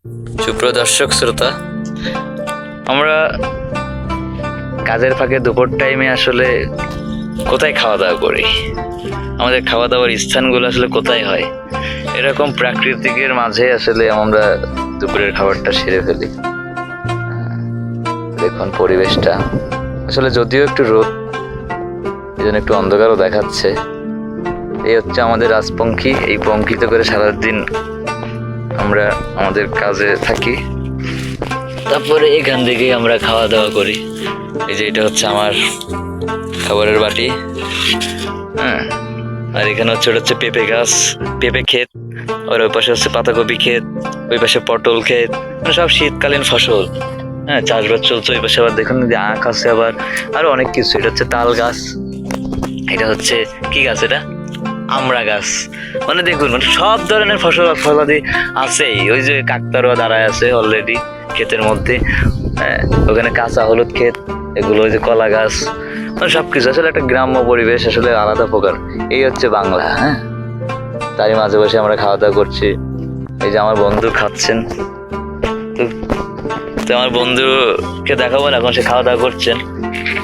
সুপ্রিয় দর্শক শ্রোতা, আমরা কাজের ফাঁকে দুপুর টাইমে আসলে কোথায় খাওয়া দাওয়া করি? আমাদের খাওয়া দাওয়ার স্থানগুলো আসলে কোথায় হয়? এরকম প্রাকৃতিকের মাঝে আসলে আমরা দুপুরের খাবারটা সেরে ফেলি। দেখুন পরিবেশটা, আসলে যদিও একটু রোদ, এই জন্য একটু অন্ধকারও দেখাচ্ছে। এই হচ্ছে আমাদের রাজপঙ্খী। এই পঙ্খিতে করে সারাদিন আমরা আমাদের কাজে থাকি, তারপরে এখান থেকেই আমরা খাওয়া দাওয়া করি। এই যে এটা হচ্ছে আমার খাবারের বাটি, হ্যাঁ। আর এখানে হচ্ছে পেঁপে গাছ, পেঁপে ক্ষেত, আর ওই পাশে হচ্ছে পাতাকপি ক্ষেত, ওই পাশে পটল ক্ষেত, মানে সব শীতকালীন ফসল, হ্যাঁ, চাষবাস চলছে। ওই পাশে আবার দেখুন যে আখ আছে, আবার আরো অনেক কিছু। এটা হচ্ছে তাল গাছ, এটা হচ্ছে কি গাছ, এটা আমড়া গাছ। মানে দেখুন, মানে সব ধরনের ফসল ফলাদি আছেই। ওই যে কাকতারুয়া দাঁড়ায় আছে অলরেডি ক্ষেতের মধ্যে, হ্যাঁ। ওখানে কাঁচা হলুদ ক্ষেত, এগুলো ওই যে কলা গাছ, মানে সবকিছু আসলে একটা গ্রাম্য পরিবেশ, আসলে আলাদা প্রকার। এই হচ্ছে বাংলা, হ্যাঁ। তারই মাঝে বসে আমরা খাওয়া দাওয়া করছি। এই যে আমার বন্ধু খাচ্ছেন, তো আমার বন্ধুকে দেখাবো না, এখন সে খাওয়া দাওয়া করছেন।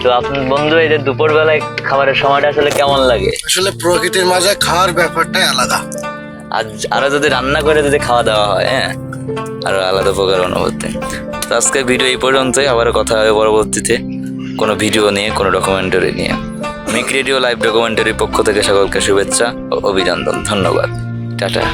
তো আপনার বন্ধু, এই যে দুপুর বেলায় খাবারের সময়টা আসলে কেমন লাগে? আসলে প্রকৃতির মাঝে খাওয়ার ব্যাপারটাই আলাদা। আরো যদি রান্না করে যদি খাওয়া দাওয়া হয়, হ্যাঁ, আরো আলাদা প্রকার অনুভূতি। তো আজকের ভিডিও এই পর্যন্তই, আবারও কথা হবে পরবর্তীতে কোনো ভিডিও নিয়ে, কোনো ডকুমেন্টারি নিয়ে। মিক রেডিও লাইভ ডকুমেন্টারির পক্ষ থেকে সকলকে শুভেচ্ছা ও অভিনন্দন, ধন্যবাদ, টাটা।